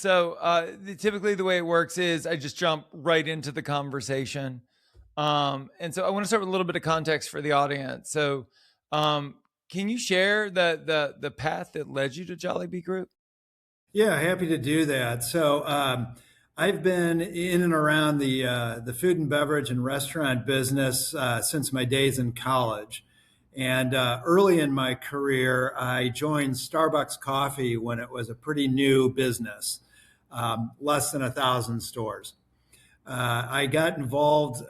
So typically the way it works is I just jump right into the conversation. And so I want to start with a little bit of context for the audience. So um, can you share the path that led you to Jollibee Group? Yeah, happy to do that. I've been in and around the food and beverage and restaurant business since my days in college. And early in my career, I joined Starbucks Coffee when it was a pretty new business, less than 1,000 stores. I got involved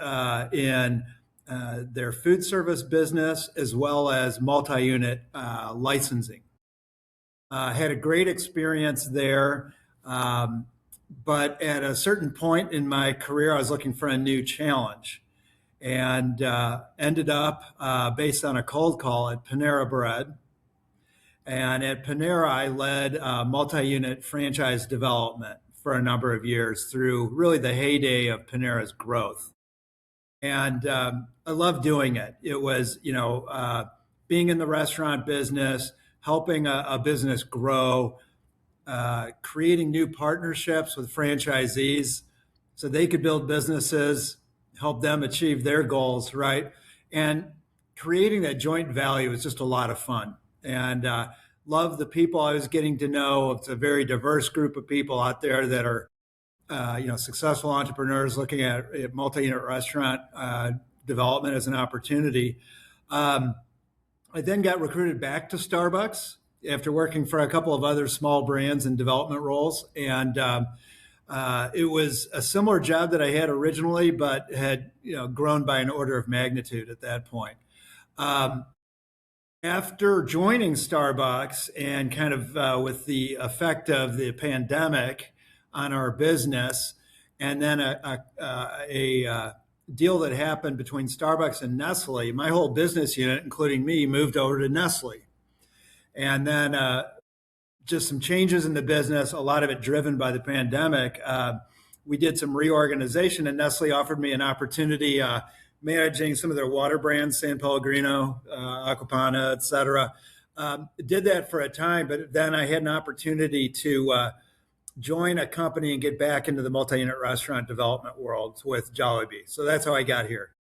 in their food service business as well as multi-unit licensing. Had a great experience there. But at a certain point in my career, I was looking for a new challenge and ended up based on a cold call at Panera Bread. And at Panera, I led multi-unit franchise development for a number of years through really the heyday of Panera's growth. And I loved doing it. It was, being in the restaurant business, helping a business grow, creating new partnerships with franchisees so they could build businesses, help them achieve their goals, right? And creating that joint value was just a lot of fun. And love the people I was getting to know. It's a very diverse group of people out there that are, successful entrepreneurs looking at multi-unit restaurant development as an opportunity. I then got recruited back to Starbucks after working for a couple of other small brands in development roles. And it was a similar job that I had originally, but had grown by an order of magnitude at that point. Um, After joining Starbucks and kind of with the effect of the pandemic on our business, and then a deal that happened between Starbucks and Nestle, my whole business unit, including me, moved over to Nestle. And then just some changes in the business, a lot of it driven by the pandemic. We did some reorganization, and Nestle offered me an opportunity managing some of their water brands, San Pellegrino, Aquapana, et cetera. Did that for a time, but then I had an opportunity to join a company and get back into the multi-unit restaurant development world with Jollibee. So that's how I got here.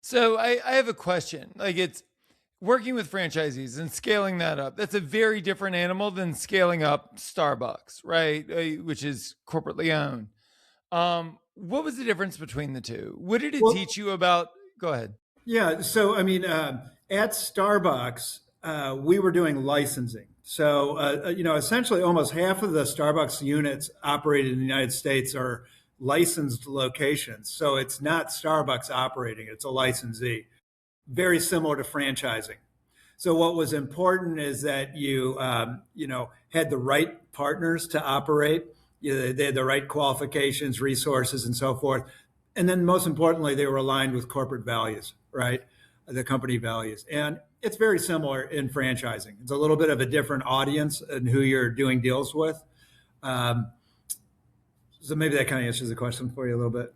So I have a question. Like it's working with franchisees and scaling that up. That's a very different animal than scaling up Starbucks, right? Which is corporately owned. What was the difference between the two? What did it Well, teach you about? Go ahead. yeah. At Starbucks, we were doing licensing. Essentially almost half of the Starbucks units operated in the United States are licensed locations. So it's not Starbucks operating, it's a licensee, very similar to franchising. So what was important is that you had the right partners to operate. They had the right qualifications, resources, and so forth. And then most importantly, they were aligned with corporate values, right? The company values. And it's very similar in franchising. It's a little bit of a different audience and who you're doing deals with. Um, so maybe that kind of answers the question for you a little bit.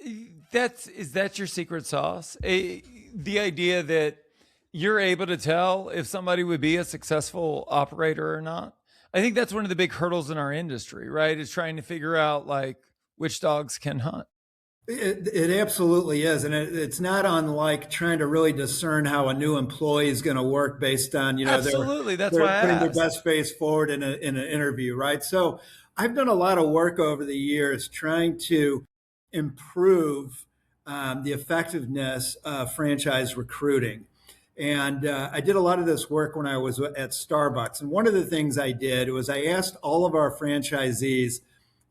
Is that your secret sauce? The idea that you're able to tell if somebody would be a successful operator or not. I think that's one of the big hurdles in our industry, right? Is trying to figure out like which dogs can hunt. It absolutely is. And it's not unlike trying to really discern how a new employee is going to work based on, Absolutely. That's they're why I putting their asked. best face forward in an interview, right? So I've done a lot of work over the years trying to improve the effectiveness of franchise recruiting. And I did a lot of this work when I was at Starbucks. And one of the things I did was I asked all of our franchisees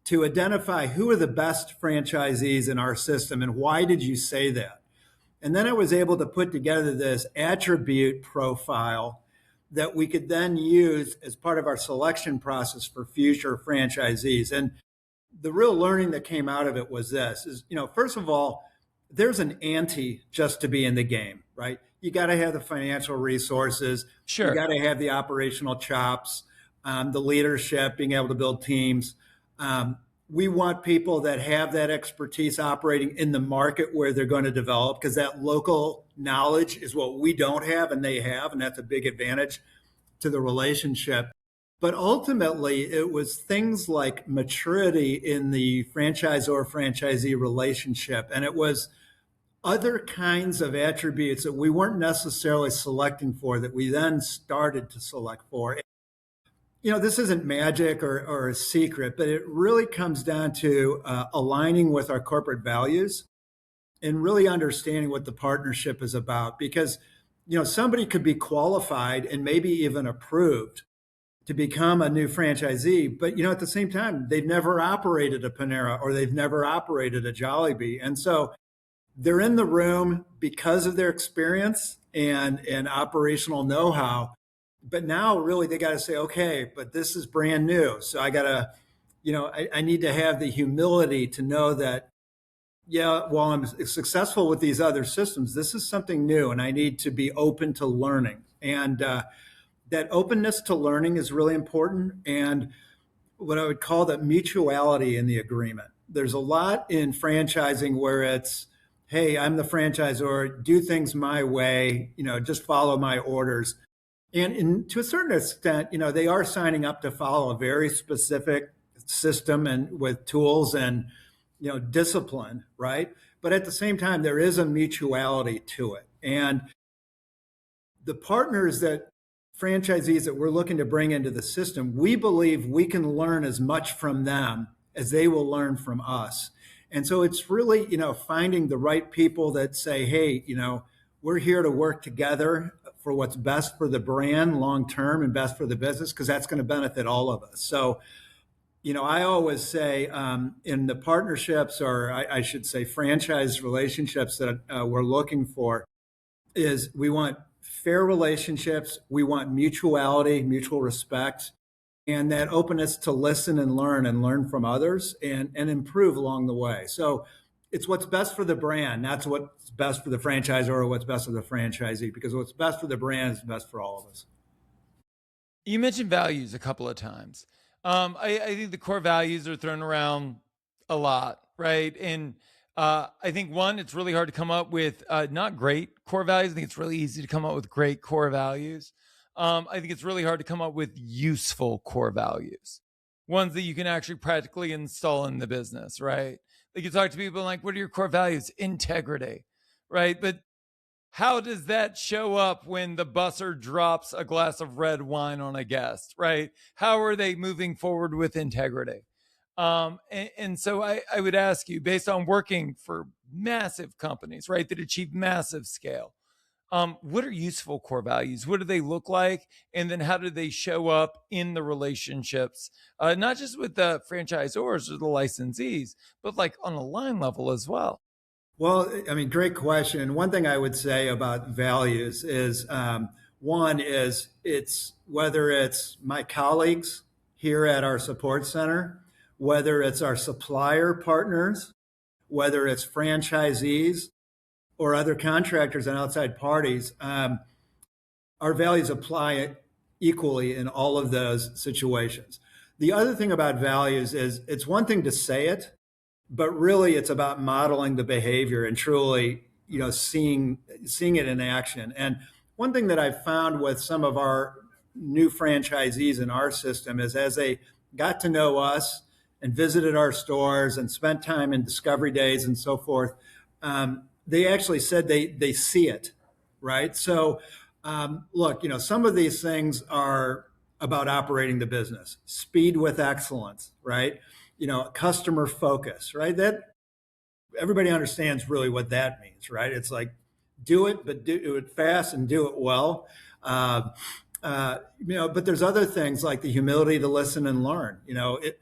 to identify who are the best franchisees in our system and why did you say that? And then I was able to put together this attribute profile that we could then use as part of our selection process for future franchisees. And the real learning that came out of it was this is, first of all, there's an ante just to be in the game, right? You got to have the financial resources. You Sure. got to have the operational chops, the leadership, being able to build teams. We want people that have that expertise operating in the market where they're going to develop because that local knowledge is what we don't have and they have. And that's a big advantage to the relationship. But ultimately, it was things like maturity in the franchisor franchisee relationship. And it was other kinds of attributes that we weren't necessarily selecting for that we then started to select for. This isn't magic or a secret, but it really comes down to aligning with our corporate values and really understanding what the partnership is about. Because, somebody could be qualified and maybe even approved to become a new franchisee, but at the same time, they've never operated a Panera or they've never operated a Jollibee. And so they're in the room because of their experience and operational know-how. But now really they got to say, okay, but this is brand new. So I got to, I need to have the humility to know that, yeah, while I'm successful with these other systems, this is something new and I need to be open to learning. And that openness to learning is really important. And what I would call that mutuality in the agreement. There's a lot in franchising where it's, hey, I'm the franchisor, do things my way, just follow my orders. And to a certain extent, they are signing up to follow a very specific system and with tools and, discipline, right? But at the same time, there is a mutuality to it. And the partners that franchisees that we're looking to bring into the system, we believe we can learn as much from them as they will learn from us. And so it's really, finding the right people that say, hey, we're here to work together for what's best for the brand long term and best for the business, because that's going to benefit all of us. So, I always say in the partnerships, or I should say franchise relationships that we're looking for, is we want fair relationships, we want mutuality, mutual respect, and that openness to listen and learn from others and improve along the way. So it's what's best for the brand. That's what's best for the franchisor or what's best for the franchisee, because what's best for the brand is best for all of us. You mentioned values a couple of times. I think the core values are thrown around a lot, right? And I think one, it's really hard to come up with not great core values. I think it's really easy to come up with great core values. I think it's really hard to come up with useful core values, ones that you can actually practically install in the business, right? Like you talk to people like, what are your core values? Integrity, right? But how does that show up when the busser drops a glass of red wine on a guest, right? How are they moving forward with integrity? And so I would ask you, based on working for massive companies, right, that achieve massive scale, what are useful core values? What do they look like? And then how do they show up in the relationships, not just with the franchisors or the licensees, but like on a line level as well? Well, I mean, great question. One thing I would say about values is one is it's whether it's my colleagues here at our support center, whether it's our supplier partners, whether it's franchisees or other contractors and outside parties, our values apply equally in all of those situations. The other thing about values is it's one thing to say it, but really it's about modeling the behavior and truly, seeing it in action. And one thing that I've found with some of our new franchisees in our system is as they got to know us and visited our stores and spent time in discovery days and so forth, they actually said they see it, right? So look, some of these things are about operating the business, speed with excellence, right? Customer focus, right? That everybody understands really what that means, right? It's like do it, but do it fast and do it well. But there's other things like the humility to listen and learn.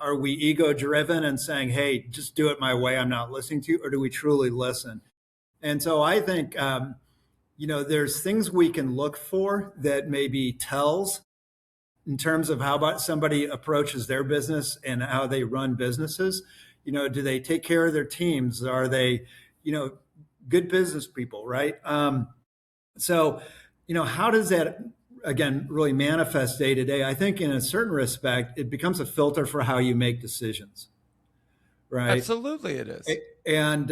Are we ego driven and saying, "Hey, just do it my way. I'm not listening to you," or do we truly listen? And so I think there's things we can look for that maybe tells in terms of how about somebody approaches their business and how they run businesses. Do they take care of their teams? Are they, good business people, right? So, how does that again really manifest day to day? I think in a certain respect, it becomes a filter for how you make decisions, right? Absolutely, it is. And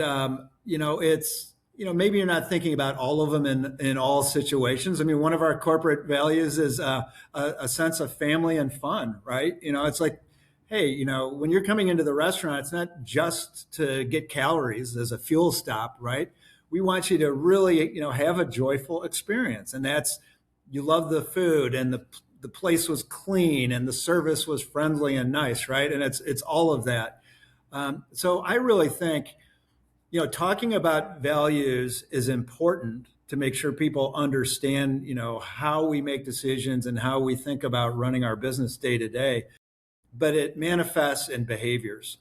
it's maybe you're not thinking about all of them in all situations. I mean, one of our corporate values is a sense of family and fun, right? It's like, hey, when you're coming into the restaurant, it's not just to get calories as a fuel stop, right? We want you to really, have a joyful experience, and that's you love the food and the place was clean and the service was friendly and nice, right? And it's all of that. So I really think talking about values is important to make sure people understand, how we make decisions and how we think about running our business day to day. But it manifests in behaviors.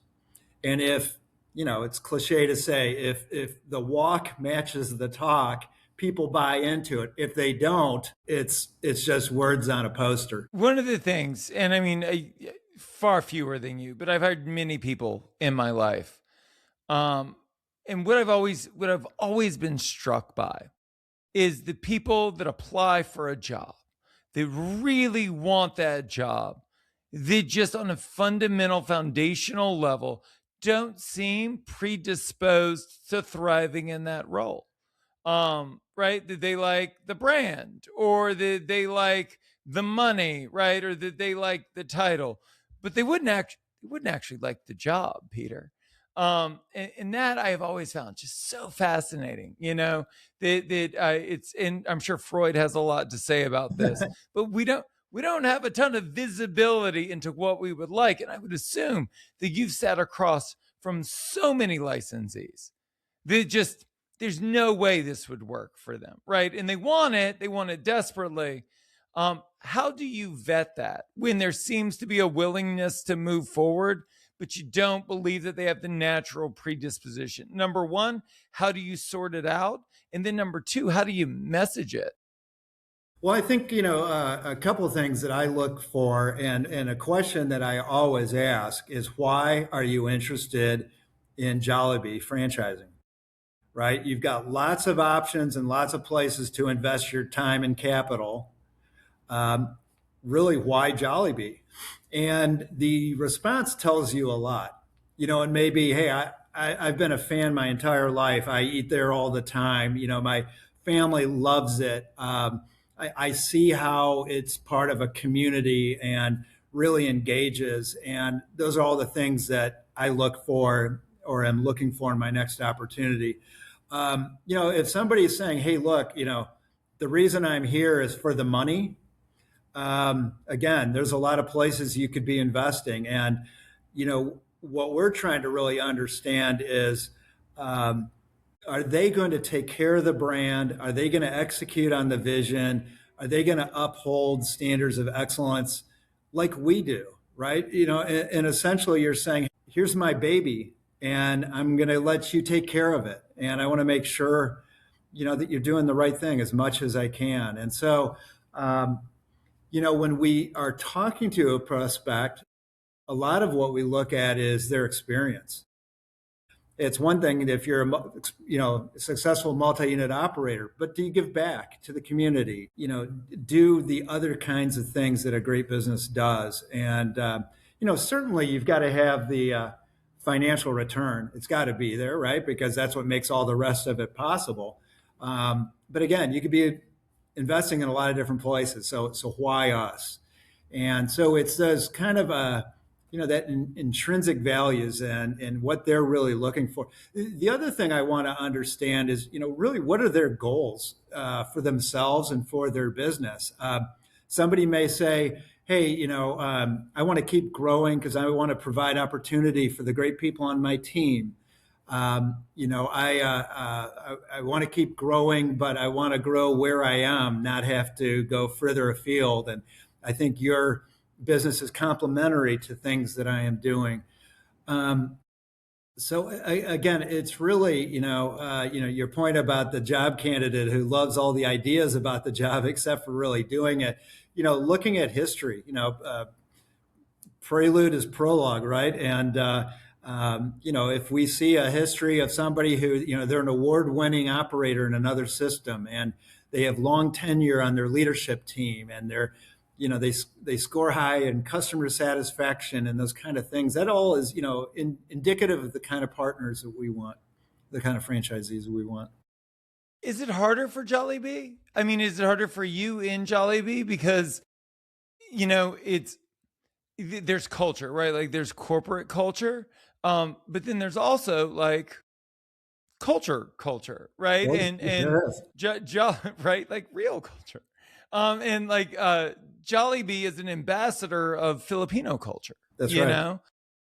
And if, it's cliche to say, if the walk matches the talk, people buy into it. If they don't, it's just words on a poster. One of the things, and I mean, far fewer than you, but I've heard many people in my life. And what I've always been struck by is the people that apply for a job. They really want that job. They just on a fundamental foundational level don't seem predisposed to thriving in that role. Right? That they like the brand or that they like the money, right? Or that they like the title, but they wouldn't actually like the job, Peter. And that I have always found just so fascinating, and I'm sure Freud has a lot to say about this, but we don't have a ton of visibility into what we would like. And I would assume that you've sat across from so many licensees that just there's no way this would work for them, right? And they want it desperately. How do you vet that when there seems to be a willingness to move forward, but you don't believe that they have the natural predisposition? Number one, how do you sort it out? And then number two, how do you message it? Well, I think, a couple of things that I look for, and a question that I always ask is, why are you interested in Jollibee franchising? Right? You've got lots of options and lots of places to invest your time and capital. Um, Really, why Jollibee? And the response tells you a lot. And maybe, hey, I've been a fan my entire life. I eat there all the time. My family loves it. I see how it's part of a community and really engages. And those are all the things that I look for or am looking for in my next opportunity. If somebody is saying, hey, look, the reason I'm here is for the money, again, there's a lot of places you could be investing. And, what we're trying to really understand is, are they going to take care of the brand? Are they going to execute on the vision? Are they going to uphold standards of excellence like we do? Right. And essentially you're saying, here's my baby and I'm going to let you take care of it. And I want to make sure, that you're doing the right thing as much as I can. And so, when we are talking to a prospect, a lot of what we look at is their experience. It's one thing if you're a successful multi-unit operator, but do you give back to the community? Do the other kinds of things that a great business does. And certainly you've got to have the financial return. It's got to be there, right? Because that's what makes all the rest of it possible. But again, you could be investing in a lot of different places. So why us? And so it's those kind of that intrinsic values and what they're really looking for. The other thing I want to understand is, really what are their goals for themselves and for their business? Somebody may say, hey, I want to keep growing because I want to provide opportunity for the great people on my team. I want to keep growing, but I want to grow where I am, not have to go further afield. And I think your business is complementary to things that I am doing. Again, it's really, your point about the job candidate who loves all the ideas about the job, except for really doing it, looking at history, prelude is prologue, right? And, if we see a history of somebody who, they're an award-winning operator in another system and they have long tenure on their leadership team and they're, they score high in customer satisfaction and those kind of things. That all is, indicative of the kind of partners that we want, the kind of franchisees we want. Is it harder for Jollibee? I mean, is it harder for you in Jollibee? Because, it's there's culture, right? Like there's corporate culture. But then there's also like culture, right? Well, And there is. right, like real culture. And like Jollibee is an ambassador of Filipino culture, That's you right. know?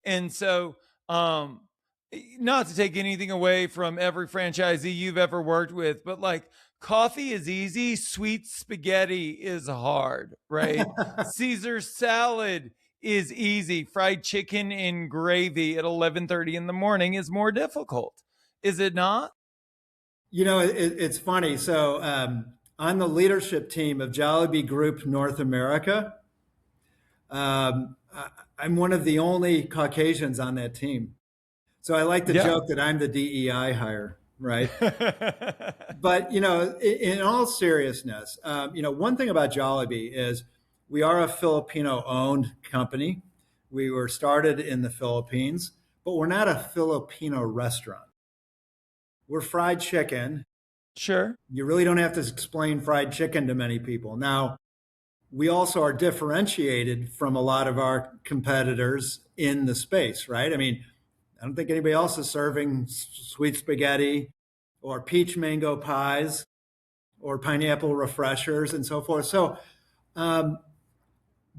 And so not to take anything away from every franchisee you've ever worked with, but like coffee is easy, sweet spaghetti is hard, right? Caesar salad is easy. Fried chicken and gravy at 11:30 in the morning is more difficult. Is it not? It's funny. So on the leadership team of Jollibee Group North America, I'm one of the only Caucasians on that team. So I like to Yeah. joke that I'm the DEI hire, right? But in all seriousness, one thing about Jollibee is we are a Filipino-owned company. We were started in the Philippines, but we're not a Filipino restaurant. We're fried chicken. Sure. You really don't have to explain fried chicken to many people. Now, we also are differentiated from a lot of our competitors in the space, right? I mean, I don't think anybody else is serving sweet spaghetti or peach mango pies or pineapple refreshers and so forth. So,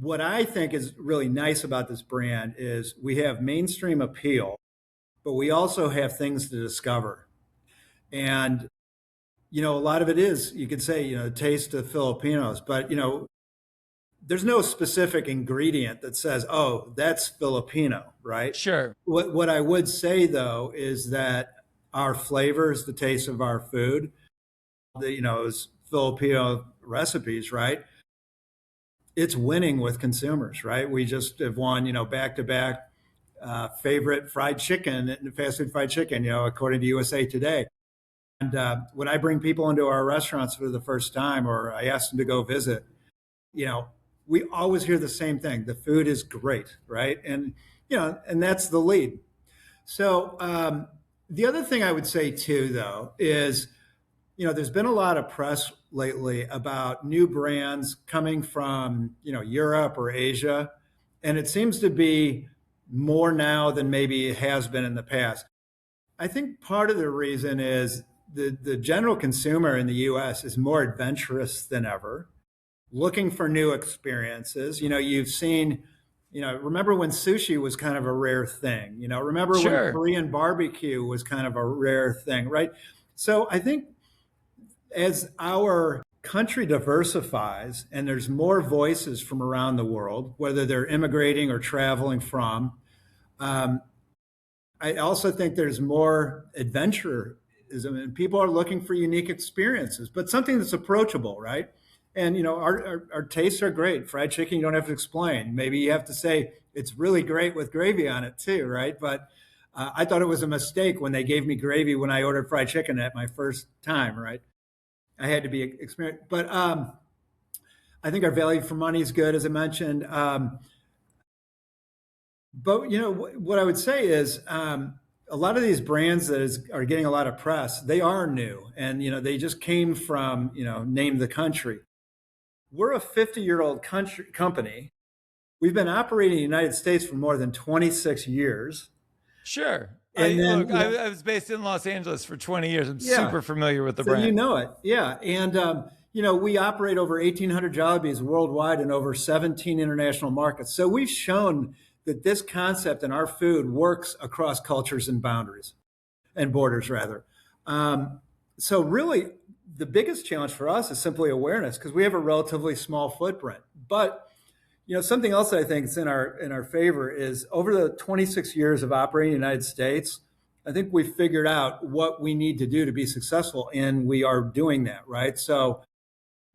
what I think is really nice about this brand is we have mainstream appeal, but we also have things to discover. And, a lot of it is, you could say, taste of Filipinos, but, there's no specific ingredient that says, oh, that's Filipino, right? Sure. What I would say though is that our flavors, the taste of our food, is Filipino recipes, right? It's winning with consumers, right? We just have won, back to back favorite fried chicken, fast food fried chicken, according to USA Today. And when I bring people into our restaurants for the first time, or I ask them to go visit, you know, we always hear the same thing: the food is great, right? And and that's the lead. So the other thing I would say too, though, is there's been a lot of press lately about new brands coming from Europe or Asia, and it seems to be more now than maybe it has been in the past. I think part of the reason is the general consumer in the U.S. is more adventurous than ever, looking for new experiences. You've seen, remember when sushi was kind of a rare thing. Remember when Sure. Korean barbecue was kind of a rare thing, right? So I think as our country diversifies and there's more voices from around the world, whether they're immigrating or traveling from, um, I also think there's more adventure, and people are looking for unique experiences, but something that's approachable, right? And our tastes are great. Fried chicken, you don't have to explain. Maybe you have to say it's really great with gravy on it too, right? But I thought it was a mistake when they gave me gravy when I ordered fried chicken at my first time, right? I had to be experienced, but I think our value for money is good, as I mentioned. But what I would say is a lot of these brands are getting a lot of press. They are new, and they just came from name the country. We're a 50-year-old company. We've been operating in the United States for more than 26 years. Sure. And then Look, I was based in Los Angeles for 20 years. I'm yeah, super familiar with the so brand. it, yeah. And we operate over 1,800 Jollibees worldwide in over 17 international markets. So we've shown that this concept and our food works across cultures and boundaries and borders, rather. So really, the biggest challenge for us is simply awareness because we have a relatively small footprint. But something else that I think is in our favor is over the 26 years of operating in the United States, I think we've figured out what we need to do to be successful, and we are doing that, right? So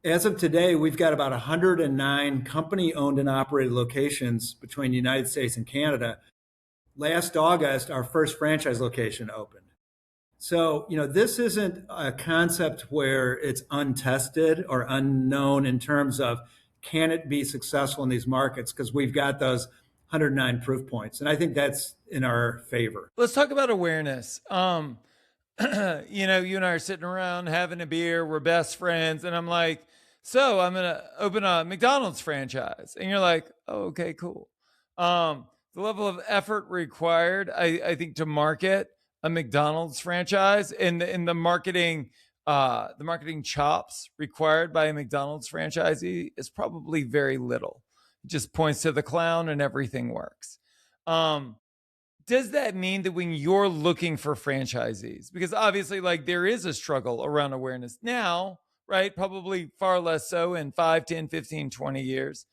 as of today, we've got about 109 company-owned and operated locations between the United States and Canada. Last August, our first franchise location opened. So, this isn't a concept where it's untested or unknown in terms of can it be successful in these markets, because we've got those 109 proof points. And I think that's in our favor. Let's talk about awareness. You and I are sitting around having a beer, we're best friends, and I'm like, so I'm gonna open a McDonald's franchise. And you're like, oh, okay, cool. The level of effort required, I think, to market a McDonald's franchise and the marketing chops required by a McDonald's franchisee is probably very little. It just points to the clown and everything works. Um, does that mean that when you're looking for franchisees, because obviously like there is a struggle around awareness now, right? Probably far less so in 5, 10, 15, 20 years.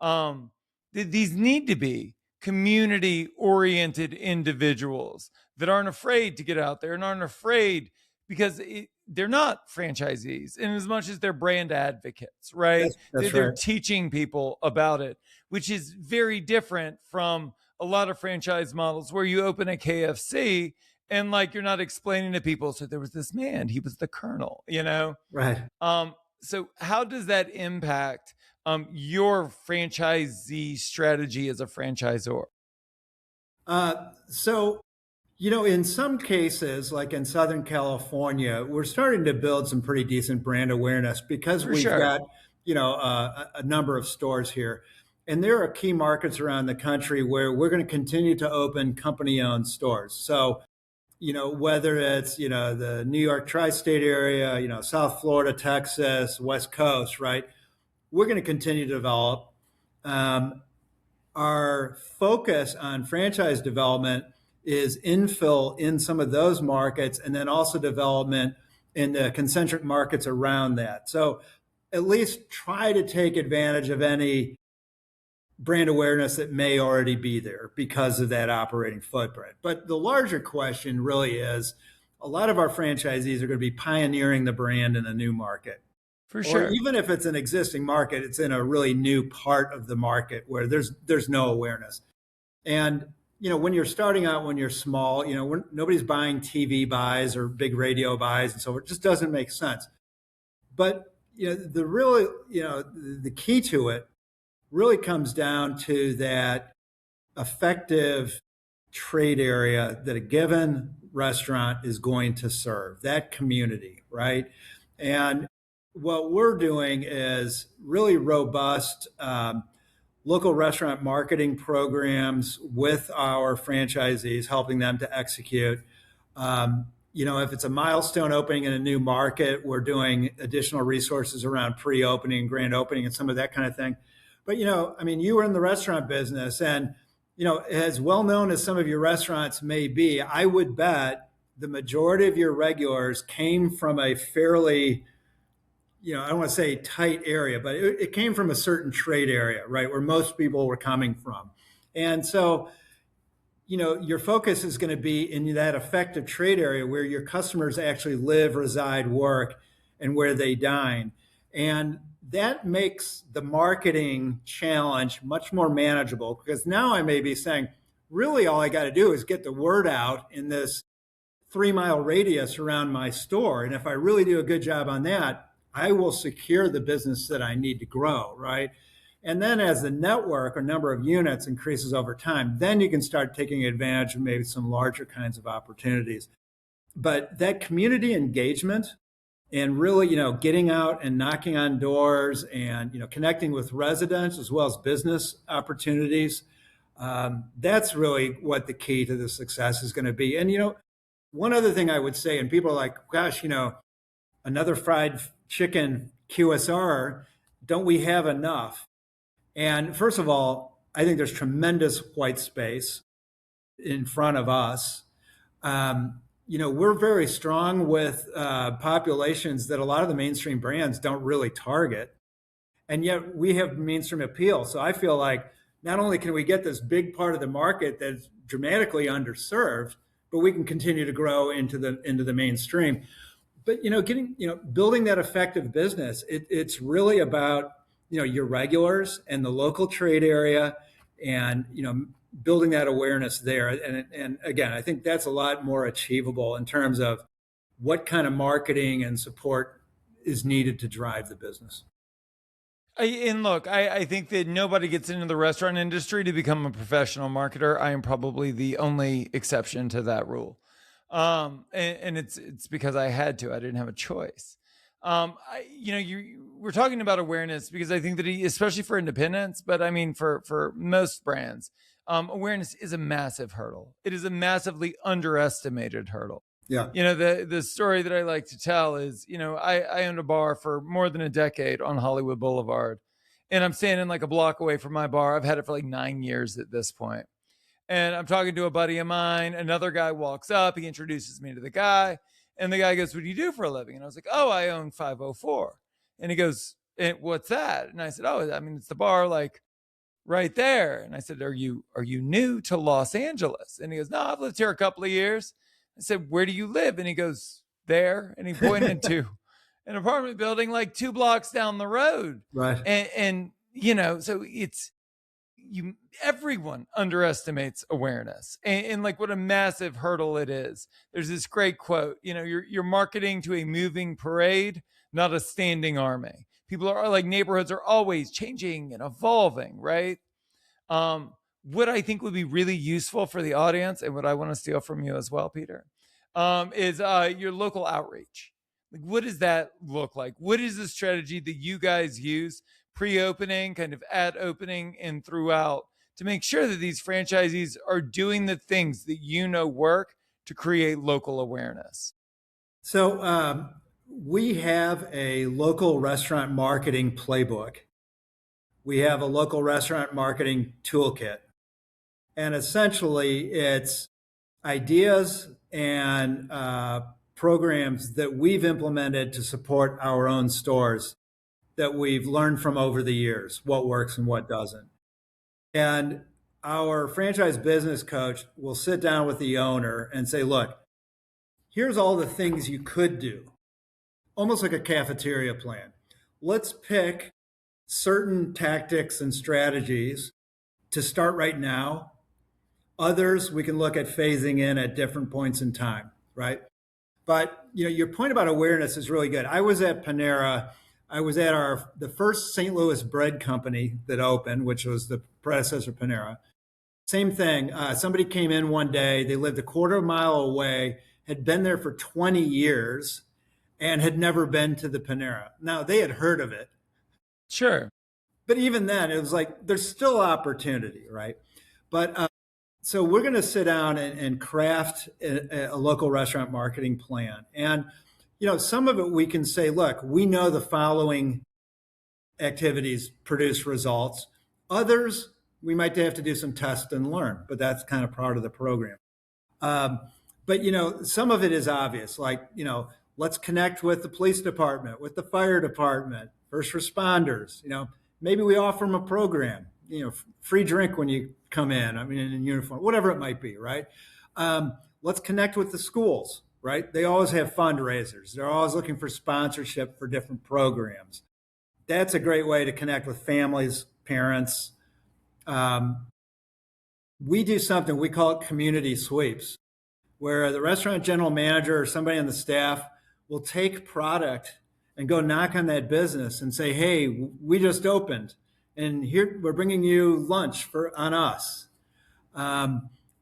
um these need to be community oriented individuals that aren't afraid to get out there and aren't afraid because they're not franchisees in as much as they're brand advocates, right? That's They're right. teaching people about it, which is very different from a lot of franchise models where you open a KFC and like you're not explaining to people. So there was this man, he was the colonel, you know? Right. So how does that impact your franchisee strategy as a franchisor? So, in some cases, like in Southern California, we're starting to build some pretty decent brand awareness because For we've sure. got, a number of stores here. And there are key markets around the country where we're going to continue to open company owned stores. So, whether it's, the New York tri state area, South Florida, Texas, West Coast, right? We're going to continue to develop. Um, our focus on franchise development is infill in some of those markets and then also development in the concentric markets around that. So at least try to take advantage of any brand awareness that may already be there because of that operating footprint. But the larger question really is a lot of our franchisees are going to be pioneering the brand in a new market. For Or sure. even if it's an existing market, it's in a really new part of the market where there's no awareness. And when you're starting out, when you're small, nobody's buying TV buys or big radio buys, and so it just doesn't make sense. But the really the key to it really comes down to that effective trade area that a given restaurant is going to serve, that community, right? And what we're doing is really robust local restaurant marketing programs with our franchisees, helping them to execute. If it's a milestone opening in a new market, we're doing additional resources around pre-opening, grand opening, and some of that kind of thing. But you were in the restaurant business, and as well known as some of your restaurants may be, I would bet the majority of your regulars came from a fairly I don't want to say tight area, but it came from a certain trade area, right, where most people were coming from. And so, your focus is going to be in that effective trade area where your customers actually live, reside, work, and where they dine. And that makes the marketing challenge much more manageable because now I may be saying, really, all I got to do is get the word out in this 3 mile radius around my store. And if I really do a good job on that, I will secure the business that I need to grow, right? And then as the network or number of units increases over time, then you can start taking advantage of maybe some larger kinds of opportunities. But that community engagement and really, getting out and knocking on doors and, connecting with residents as well as business opportunities, that's really what the key to the success is going to be. And, one other thing I would say, and people are like, gosh, another fried chicken QSR, don't we have enough? And first of all, I think there's tremendous white space in front of us. We're very strong with populations that a lot of the mainstream brands don't really target. And yet we have mainstream appeal. So I feel like not only can we get this big part of the market that's dramatically underserved, but we can continue to grow into the mainstream. But building that effective business, it's really about your regulars and the local trade area, and building that awareness there. And again, I think that's a lot more achievable in terms of what kind of marketing and support is needed to drive the business. And look, I think that nobody gets into the restaurant industry to become a professional marketer. I am probably the only exception to that rule. And it's because I had to. I didn't have a choice. We're talking about awareness because I think that especially for independents, but I mean for most brands, awareness is a massive hurdle. It is a massively underestimated hurdle. Yeah. The story that I like to tell is, I owned a bar for more than a decade on Hollywood Boulevard, and I'm standing like a block away from my bar. I've had it for like 9 years at this point. And I'm talking to a buddy of mine. Another guy walks up. He introduces me to the guy. And the guy goes, "What do you do for a living?" And I was like, "Oh, I own 504." And he goes, "What's that?" And I said, "Oh, I mean, it's the bar like right there." And I said, "Are you new to Los Angeles?" And he goes, "No, I've lived here a couple of years." I said, "Where do you live?" And he goes, "There." And he pointed to an apartment building like 2 blocks down the road. Right. So it's, everyone underestimates awareness and like what a massive hurdle it is. There's this great quote, you're marketing to a moving parade, not a standing army. People are like, neighborhoods are always changing and evolving, right? What I think would be really useful for the audience, and what I want to steal from you as well, Peter, is your local outreach. Like, what does that look like? What is the strategy that you guys use pre-opening, kind of at opening, and throughout, to make sure that these franchisees are doing the things that work to create local awareness? So we have a local restaurant marketing playbook. We have a local restaurant marketing toolkit. And essentially, it's ideas and programs that we've implemented to support our own stores that we've learned from over the years, what works and what doesn't. And our franchise business coach will sit down with the owner and say, "Look, here's all the things you could do," almost like a cafeteria plan. Let's pick certain tactics and strategies to start right now. Others we can look at phasing in at different points in time, right? But your point about awareness is really good. I was at Panera. I was at the first St. Louis bread company that opened, which was the predecessor Panera. Same thing. Somebody came in one day. They lived a quarter mile away, had been there for 20 years, and had never been to the Panera. Now, they had heard of it. Sure. But even then, it was like, there's still opportunity, right? But so we're going to sit down and craft a local restaurant marketing plan. And, some of it we can say, look, we know the following activities produce results. Others, we might have to do some test and learn, but that's kind of part of the program. But some of it is obvious, like let's connect with the police department, with the fire department, first responders. Maybe we offer them a program, free drink when you come in. I mean, in uniform, whatever it might be, right? Let's connect with the schools, right? They always have fundraisers. They're always looking for sponsorship for different programs. That's a great way to connect with families, parents. We do something, we call it community sweeps, where the restaurant general manager or somebody on the staff will take product and go knock on that business and say, "Hey, we just opened, and here we're bringing you lunch on us."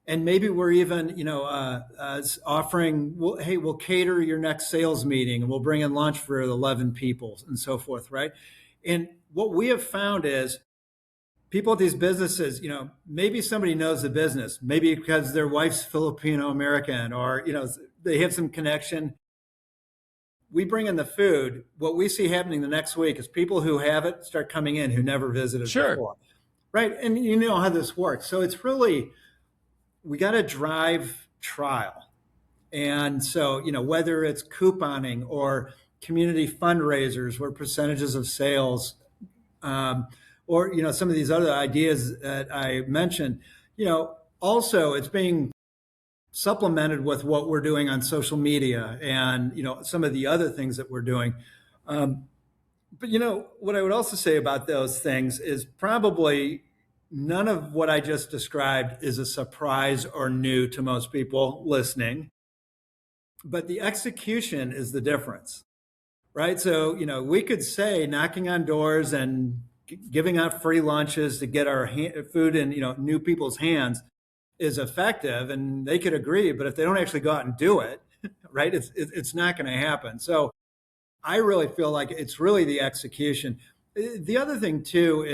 And maybe we're even, offering, "Hey, we'll cater your next sales meeting, and we'll bring in lunch for 11 people," and so forth, right? And what we have found is people at these businesses, maybe somebody knows the business, maybe because their wife's Filipino American, or, they have some connection. We bring in the food. What we see happening the next week is people who have it start coming in who never visited Sure. before. Right. And you know how this works. So it's really, we got to drive trial. And so, whether it's couponing or community fundraisers where percentages of sales, or some of these other ideas that I mentioned, also it's being supplemented with what we're doing on social media and some of the other things that we're doing. But what I would also say about those things is probably none of what I just described is a surprise or new to most people listening, but the execution is the difference, right? So we could say knocking on doors and giving out free lunches to get our food in new people's hands. is effective, and they could agree, but if they don't actually go out and do it, right, it's not going to happen. So I really feel like it's really the execution. The other thing too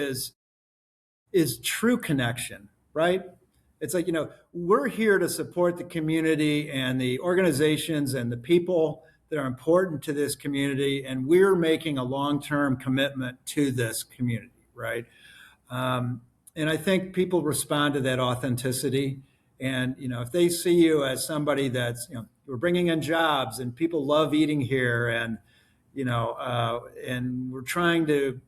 is true connection, right? It's like, we're here to support the community and the organizations and the people that are important to this community, and we're making a long-term commitment to this community, right? And I think people respond to that authenticity. And if they see you as somebody that's, we're bringing in jobs and people love eating here, and and we're trying to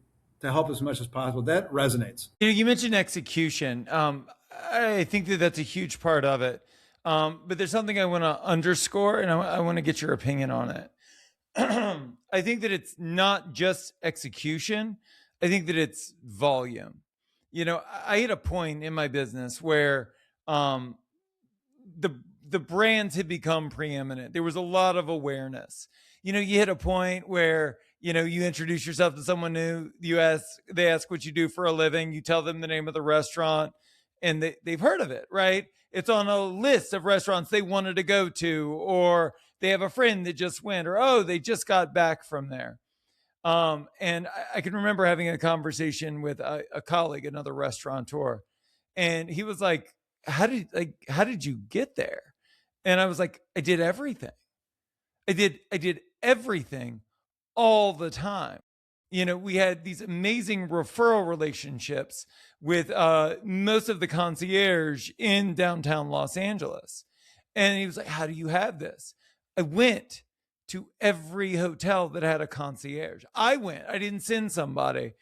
help as much as possible, that resonates. You mentioned execution. I think that that's a huge part of it. But there's something I want to underscore, and I want to get your opinion on it. I think that it's not just execution. I think that it's volume. I hit a point in my business where the brands had become preeminent. There was a lot of awareness. You hit a point where you introduce yourself to someone new. They ask what you do for a living. You tell them the name of the restaurant, and they've heard of it, right? It's on a list of restaurants they wanted to go to, or they have a friend that just went, or they just got back from there. And I can remember having a conversation with a colleague, another restaurateur, and he was like, how did you get there? And I was like, I did everything. I did everything all the time. We had these amazing referral relationships with most of the concierge in downtown Los Angeles. And he was like, how do you have this? I went to every hotel that had a concierge. I didn't send somebody.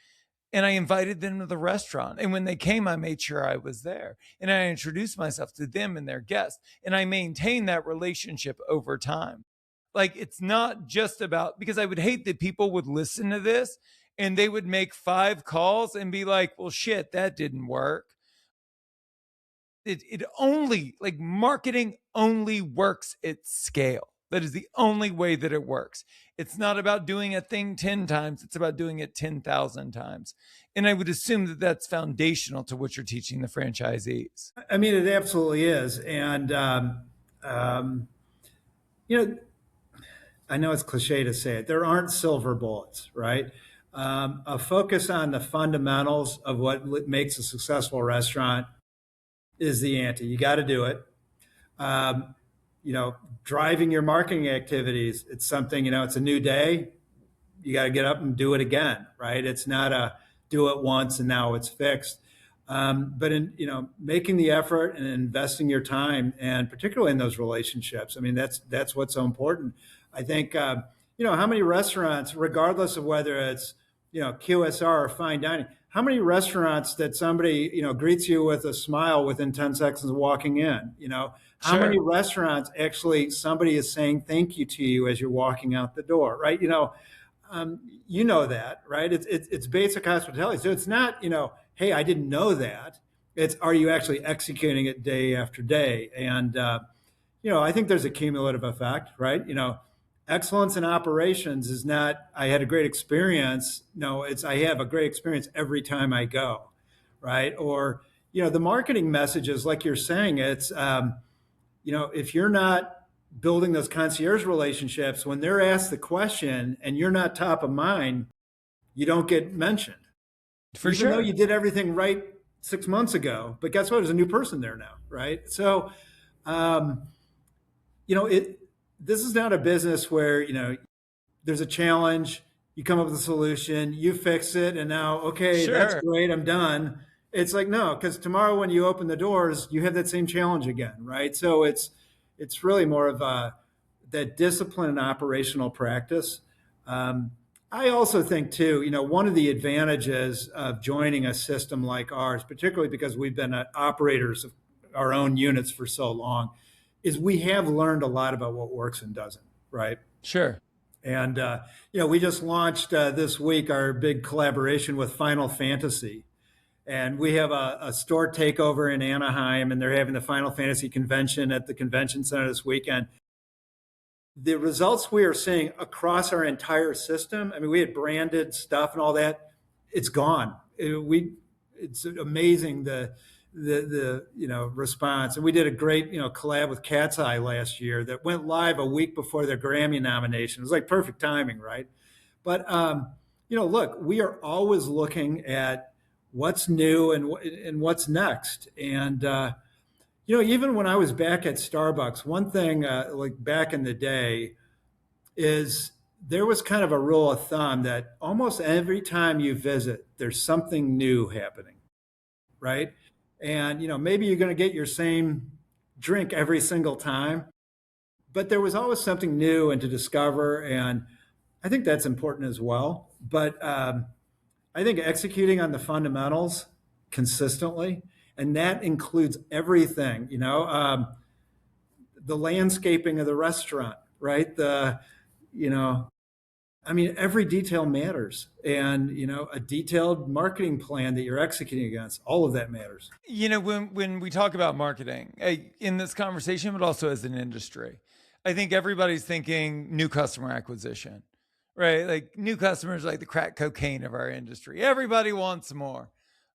And I invited them to the restaurant. And when they came, I made sure I was there. And I introduced myself to them and their guests. And I maintained that relationship over time. Like, it's not just about, because I would hate that people would listen to this and they would make 5 calls and be like, well, shit, that didn't work. It only, like, marketing only works at scale. That is the only way that it works. It's not about doing a thing 10 times. It's about doing it 10,000 times. And I would assume that that's foundational to what you're teaching the franchisees. I mean, it absolutely is. And, I know it's cliche to say it. There aren't silver bullets, right? A focus on the fundamentals of what makes a successful restaurant is the ante. You got to do it. Driving your marketing activities, it's something, it's a new day. You got to get up and do it again, right? It's not a do it once and now it's fixed. But in, making the effort and investing your time, and particularly in those relationships, I mean, that's what's so important. I think, how many restaurants, regardless of whether it's, QSR or fine dining, how many restaurants that somebody, greets you with a smile within 10 seconds of walking in, how many restaurants actually somebody is saying thank you to you as you're walking out the door, right? That, right? It's basic hospitality. So it's not, hey, I didn't know that. It's, are you actually executing it day after day? And, I think there's a cumulative effect, right? Excellence in operations is not, I had a great experience. No, it's, I have a great experience every time I go, right? Or, the marketing messages, like you're saying, it's, if you're not building those concierge relationships, when they're asked the question and you're not top of mind, you don't get mentioned. Even though you did everything right 6 months ago, but guess what? There's a new person there now, right? So, this is not a business where, there's a challenge, you come up with a solution, you fix it, and now, okay, that's great, I'm done. It's like, no, because tomorrow when you open the doors, you have that same challenge again, right? So it's really more of that discipline and operational practice. I also think too, one of the advantages of joining a system like ours, particularly because we've been operators of our own units for so long, is we have learned a lot about what works and doesn't, right? Sure. And, we just launched this week our big collaboration with Final Fantasy. And we have a store takeover in Anaheim, and they're having the Final Fantasy convention at the convention center this weekend. The results we are seeing across our entire system, I mean, we had branded stuff and all that, it's gone. It's amazing the response. And we did a great collab with Cat's Eye last year that went live a week before their Grammy nomination. It was like perfect timing, right? But look, we are always looking at what's new and what's next. And even when I was back at Starbucks, one thing like back in the day is there was kind of a rule of thumb that almost every time you visit, there's something new happening, right? And maybe you're going to get your same drink every single time, but there was always something new and to discover, and I think that's important as well. But I think executing on the fundamentals consistently, and that includes everything. The landscaping of the restaurant, right? Every detail matters, and a detailed marketing plan that you're executing against, all of that matters. When we talk about marketing in this conversation, but also as an industry, I think everybody's thinking new customer acquisition, right? Like new customers, like the crack cocaine of our industry. Everybody wants more.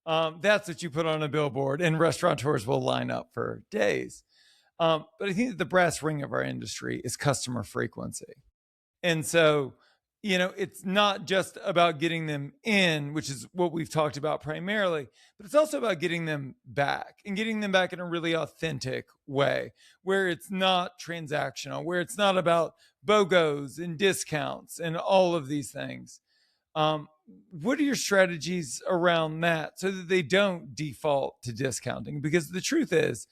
That's what you put on a billboard, and restaurateurs will line up for days. But I think that the brass ring of our industry is customer frequency. And so, it's not just about getting them in, which is what we've talked about primarily, but it's also about getting them back and getting them back in a really authentic way where it's not transactional, where it's not about BOGOs and discounts and all of these things. What are your strategies around that so that they don't default to discounting? Because the truth is,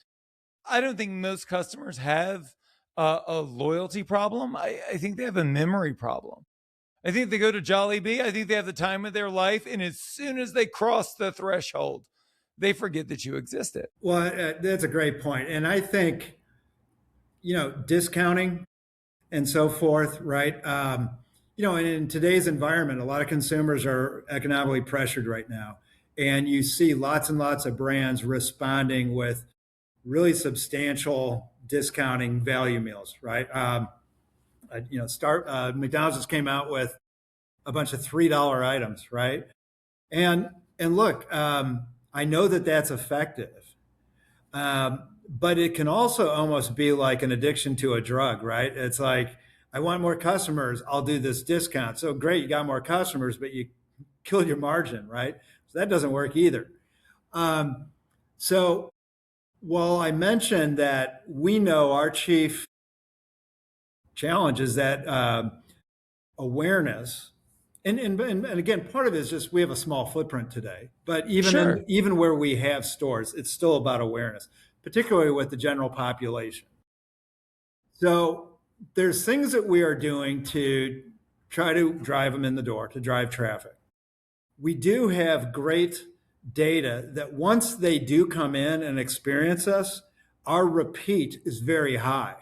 I don't think most customers have a loyalty problem. I think they have a memory problem. I think they go to Jollibee. I think they have the time of their life. And as soon as they cross the threshold, they forget that you existed. Well, that's a great point. And I think, discounting and so forth, right? And in today's environment, a lot of consumers are economically pressured right now. And you see lots and lots of brands responding with really substantial discounting value meals, right? McDonald's just came out with a bunch of $3 items, right? And look, I know that that's effective, but it can also almost be like an addiction to a drug, right? It's like, I want more customers, I'll do this discount. So great, you got more customers, but you killed your margin, right? So that doesn't work either. So while I mentioned that we know our chief challenge is that awareness, and again, part of it is just we have a small footprint today, but even where we have stores, it's still about awareness, particularly with the general population. So there's things that we are doing to try to drive them in the door, to drive traffic. We do have great data that once they do come in and experience us, our repeat is very high.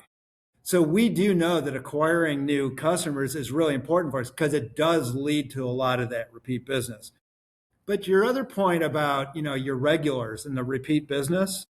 So we do know that acquiring new customers is really important for us because it does lead to a lot of that repeat business. But your other point about, your regulars and the repeat business,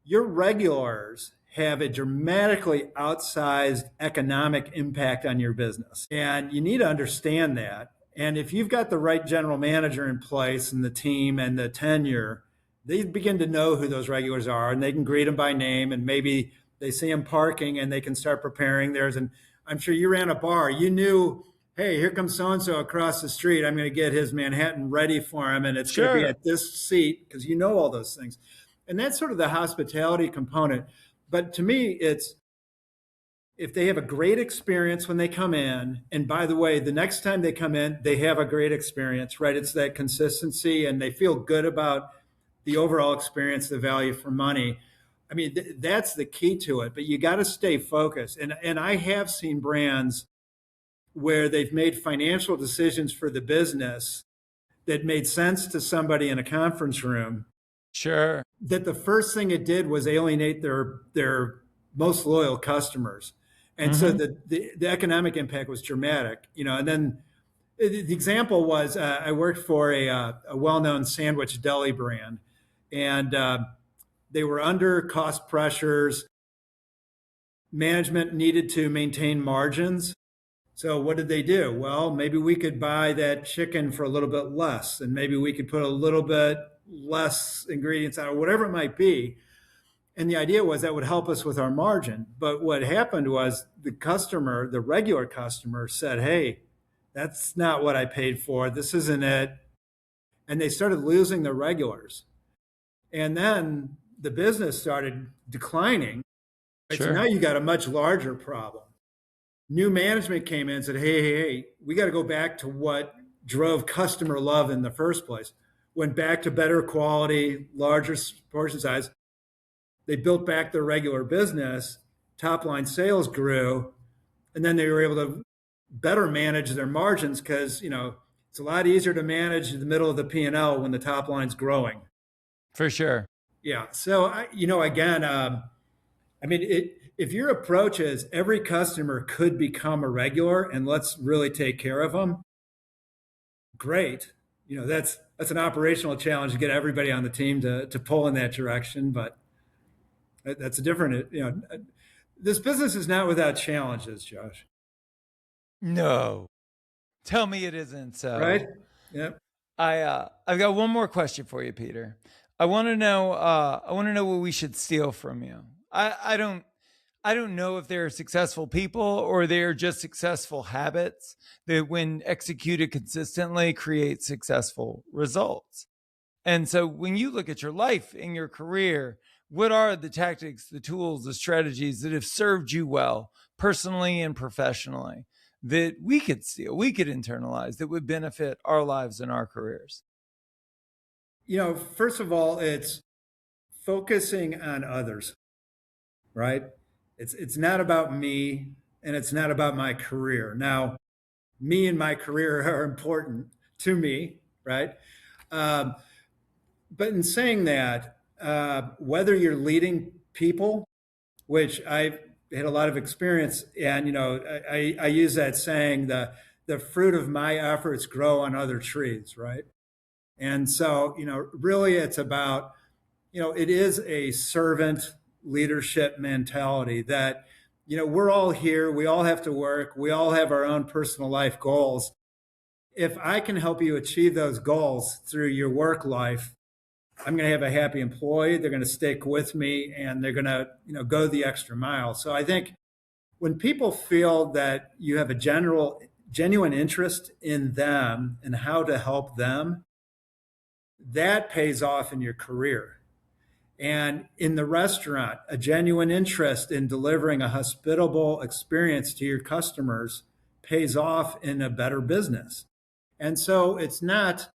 your regulars have a dramatically outsized economic impact on your business. And you need to understand that. And if you've got the right general manager in place and the team and the tenure, they begin to know who those regulars are and they can greet them by name, and maybe they see them parking and they can start preparing theirs. And I'm sure you ran a bar. You knew, hey, here comes so-and-so across the street. I'm going to get his Manhattan ready for him. And it's going to be at this seat because you know all those things. And that's sort of the hospitality component. But to me, it's if they have a great experience when they come in, and by the way, the next time they come in, they have a great experience, right? It's that consistency and they feel good about the overall experience, the value for money. I mean, that's the key to it, but you got to stay focused. And I have seen brands where they've made financial decisions for the business that made sense to somebody in a conference room. Sure. That the first thing it did was alienate their most loyal customers. And so the economic impact was dramatic, and then the example was I worked for a well-known sandwich deli brand, and they were under cost pressures. Management needed to maintain margins. So what did they do? Well, maybe we could buy that chicken for a little bit less, and maybe we could put a little bit less ingredients on it, whatever it might be. And the idea was that would help us with our margin. But what happened was the customer, the regular customer, said, "Hey, that's not what I paid for. This isn't it." And they started losing the regulars. And then the business started declining. Right? So now Sure. you got a much larger problem. New management came in and said, hey, we got to go back to what drove customer love in the first place. Went back to better quality, larger portion size. They built back their regular business, top line sales grew, and then they were able to better manage their margins because, it's a lot easier to manage the middle of the P&L when the top line's growing. For sure. Yeah. So, again, if your approach is every customer could become a regular and let's really take care of them, great. That's an operational challenge to get everybody on the team to pull in that direction. But that's a different, this business is not without challenges, Josh. No. Tell me it isn't Right? so. Yeah. I've got one more question for you, Peter. I want to know what we should steal from you. I don't know if they're successful people or they're just successful habits that when executed consistently create successful results. And so when you look at your life and your career, what are the tactics, the tools, the strategies that have served you well personally and professionally that we could steal, we could internalize that would benefit our lives and our careers? First of all, it's focusing on others, right? It's not about me and it's not about my career. Now, me and my career are important to me, right? Um, but in saying that, whether you're leading people, which I've had a lot of experience, and I use that saying, the fruit of my efforts grow on other trees, right? And so, really, it's about it is a servant leadership mentality that we're all here, we all have to work, we all have our own personal life goals. If I can help you achieve those goals through your work life, I'm going to have a happy employee. They're going to stick with me and they're going to, go the extra mile. So I think when people feel that you have a genuine interest in them and how to help them, that pays off in your career. And in the restaurant, a genuine interest in delivering a hospitable experience to your customers pays off in a better business. And so it's not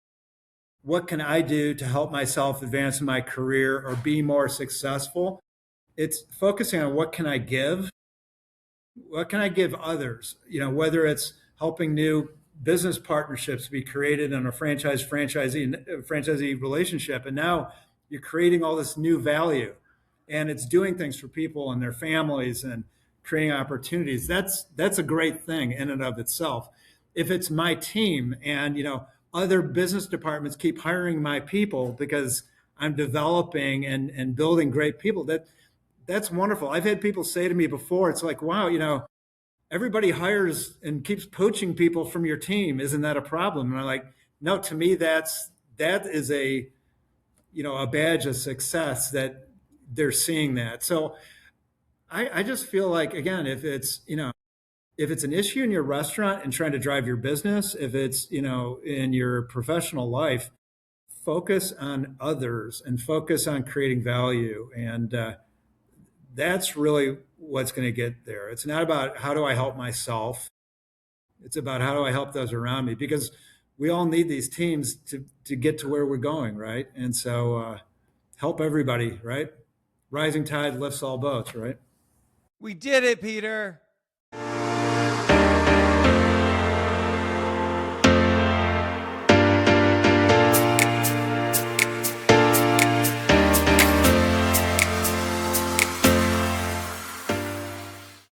what can I do to help myself advance in my career or be more successful? It's focusing on what can I give? What can I give others? Whether it's helping new business partnerships be created in a franchisee relationship. And now you're creating all this new value and it's doing things for people and their families and creating opportunities. That's a great thing in and of itself. If it's my team and other business departments keep hiring my people because I'm developing and building great people, that's wonderful. I've had people say to me before, it's like, wow, everybody hires and keeps poaching people from your team. Isn't that a problem? And I'm like, no, to me, that is a badge of success that they're seeing that. So I just feel like, again, if it's an issue in your restaurant and trying to drive your business, if it's, in your professional life, focus on others and focus on creating value. And that's really what's going to get there. It's not about how do I help myself. It's about how do I help those around me, because we all need these teams to get to where we're going, right? And so help everybody, right? Rising tide lifts all boats, right? We did it, Peter.